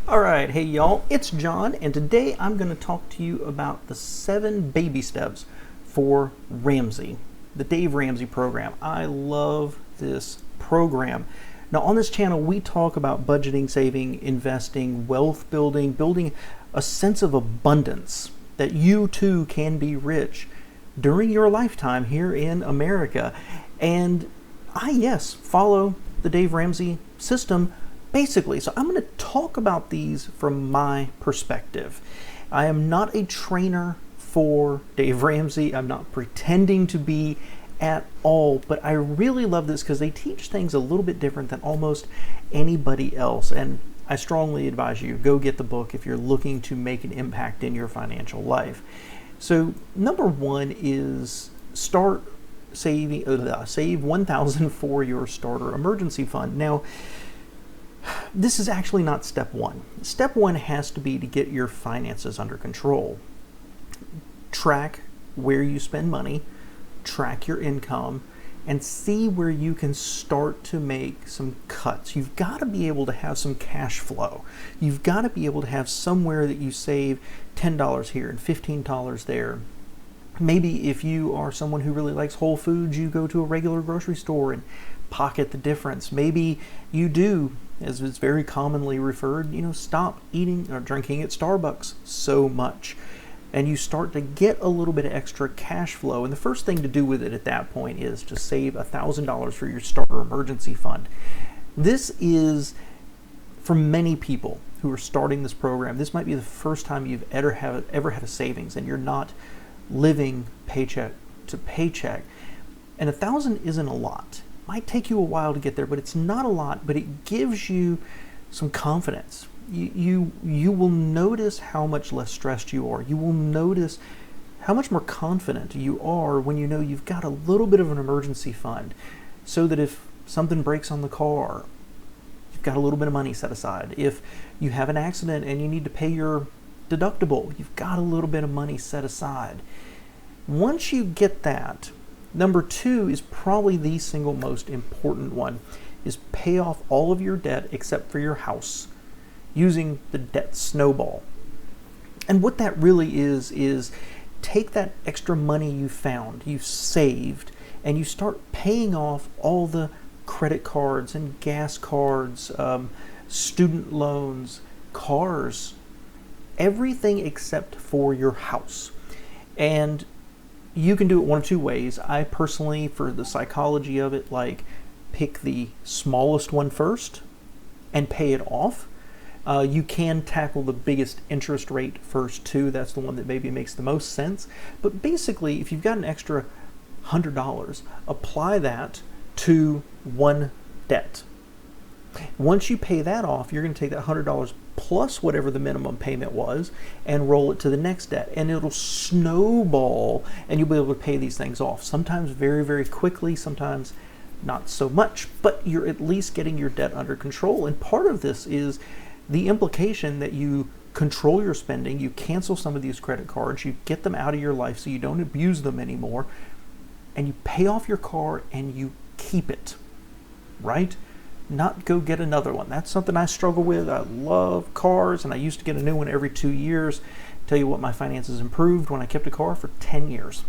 All right, hey y'all, it's John, and today I'm going to talk to you about the 7 baby steps for Ramsey, the Dave Ramsey program. I love this program. Now, on this channel, we talk about budgeting, saving, investing, wealth building, building a sense of abundance that you too can be rich during your lifetime here in America. And I follow the Dave Ramsey system basically. So I'm going to talk about these from my perspective. I am not a trainer for Dave Ramsey. I'm not pretending to be at all, but I really love this because they teach things a little bit different than almost anybody else. And I strongly advise you, go get the book if you're looking to make an impact in your financial life. So number 1 is save $1,000 for your starter emergency fund. Now, this is actually not step 1. Step 1 has to be to get your finances under control. Track where you spend money, track your income, and see where you can start to make some cuts. You've got to be able to have some cash flow. You've got to be able to have somewhere that you save $10 here and $15 there. Maybe if you are someone who really likes Whole Foods, you go to a regular grocery store and pocket the difference. Maybe you do, as it's very commonly referred, stop eating or drinking at Starbucks so much. And you start to get a little bit of extra cash flow. And the first thing to do with it at that point is to save $1,000 for your starter emergency fund. This is, for many people who are starting this program, this might be the first time you've ever had a savings and you're not living paycheck to paycheck. And $1,000 isn't a lot. Might take you a while to get there, but it's not a lot, but it gives you some confidence. You will notice how much less stressed you are. You will notice how much more confident you are when you know you've got a little bit of an emergency fund, so that if something breaks on the car, you've got a little bit of money set aside. If you have an accident and you need to pay your deductible, you've got a little bit of money set aside. Once you get that, number 2 is probably the single most important one, is pay off all of your debt except for your house using the debt snowball. And what that really is take that extra money you've saved, and you start paying off all the credit cards and gas cards, student loans, cars, everything except for your house. And you can do it one of 2 ways. I personally, for the psychology of it, pick the smallest one first and pay it off. You can tackle the biggest interest rate first too. That's the one that maybe makes the most sense. But basically, if you've got an extra $100, apply that to one debt. Once you pay that off, you're going to take that $100 plus whatever the minimum payment was and roll it to the next debt, and it'll snowball, and you'll be able to pay these things off. Sometimes very, very quickly, sometimes not so much, but you're at least getting your debt under control. And part of this is the implication that you control your spending, you cancel some of these credit cards, you get them out of your life so you don't abuse them anymore, and you pay off your car and you keep it, right? Not go get another one. That's something I struggle with. I love cars, and I used to get a new one every 2 years. Tell you what, my finances improved when I kept a car for 10 years.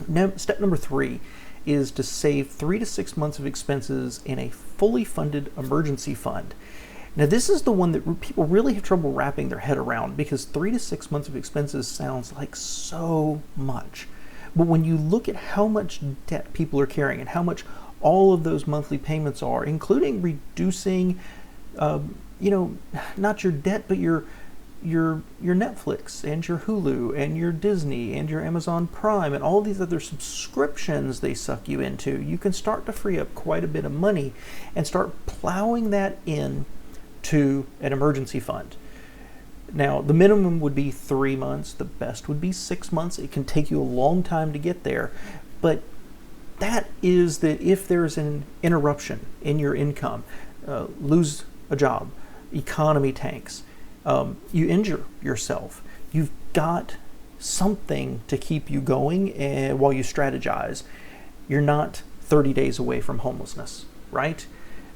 Now, step number 3 is to save 3 to 6 months of expenses in a fully funded emergency fund. Now, this is the one that people really have trouble wrapping their head around, because 3 to 6 months of expenses sounds like so much. But when you look at how much debt people are carrying and how much all of those monthly payments are, including reducing, not your debt, but your Netflix and your Hulu and your Disney and your Amazon Prime and all these other subscriptions they suck you into, you can start to free up quite a bit of money and start plowing that in to an emergency fund. Now, the minimum would be 3 months. The best would be 6 months. It can take you a long time to get there, but that is that if there's an interruption in your income, lose a job, economy tanks, you injure yourself, you've got something to keep you going while you strategize. You're not 30 days away from homelessness, right?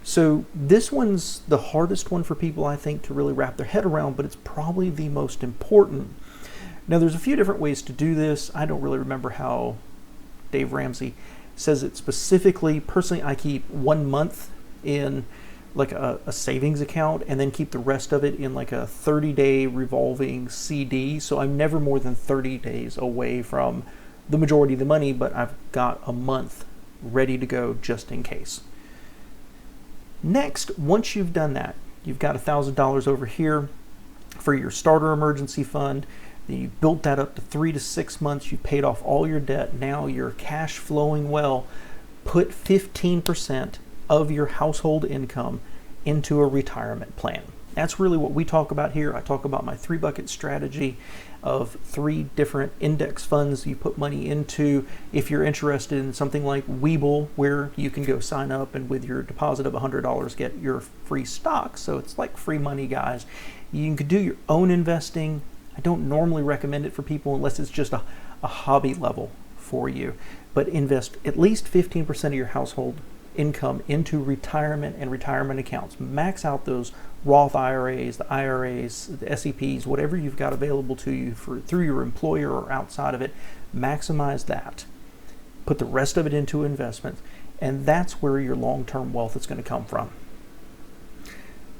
So this one's the hardest one for people, I think, to really wrap their head around, but it's probably the most important. Now, there's a few different ways to do this. I don't really remember how Dave Ramsey says it specifically. Personally, I keep 1 month in like a savings account and then keep the rest of it in like a 30-day revolving CD. So I'm never more than 30 days away from the majority of the money, but I've got a month ready to go just in case. Next, once you've done that, you've got $1,000 over here for your starter emergency fund. You built that up to 3 to 6 months. You paid off all your debt. Now you're cash flowing well. Put 15% of your household income into a retirement plan. That's really what we talk about here. I talk about my 3-bucket strategy of 3 different index funds you put money into. If you're interested in something like Webull, where you can go sign up and with your deposit of $100 get your free stocks. So it's like free money, guys. You can do your own investing. I don't normally recommend it for people unless it's just a hobby level for you. But invest at least 15% of your household income into retirement and retirement accounts. Max out those Roth IRAs, the IRAs, the SEPs, whatever you've got available to you through your employer or outside of it. Maximize that. Put the rest of it into investments, and that's where your long-term wealth is going to come from.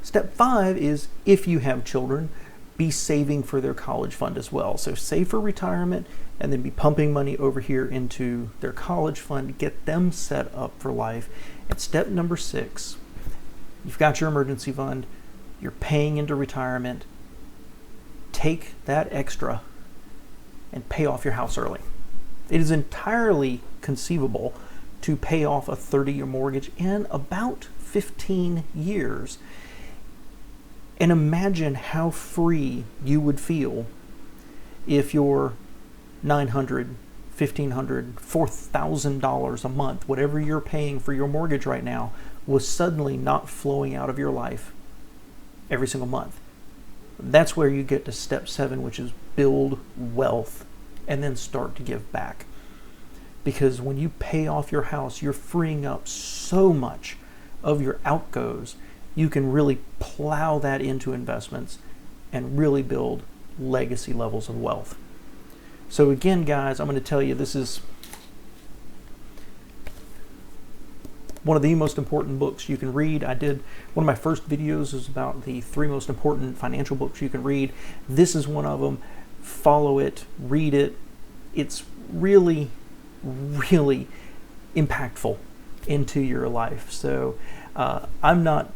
Step 5 is, if you have children, be saving for their college fund as well. So save for retirement and then be pumping money over here into their college fund, get them set up for life. And step number 6, you've got your emergency fund, you're paying into retirement. Take that extra and pay off your house early. It is entirely conceivable to pay off a 30-year mortgage in about 15 years. And imagine how free you would feel if your $900, $1,500, $4,000 a month, whatever you're paying for your mortgage right now, was suddenly not flowing out of your life every single month. That's where you get to step 7, which is build wealth and then start to give back. Because when you pay off your house, you're freeing up so much of your outgoes. You can really plow that into investments and really build legacy levels of wealth. So again, guys, I'm going to tell you, this is one of the most important books you can read. I did one of my first videos was about the 3 most important financial books you can read. This is one of them. Follow it, read it. It's really, really impactful into your life. So I'm not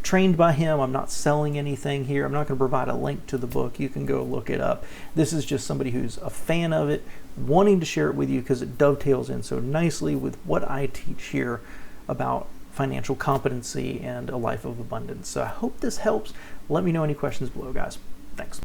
trained by him. I'm not selling anything here. I'm not going to provide a link to the book. You can go look it up. This is just somebody who's a fan of it, wanting to share it with you because it dovetails in so nicely with what I teach here about financial competency and a life of abundance. So I hope this helps. Let me know any questions below, guys. Thanks.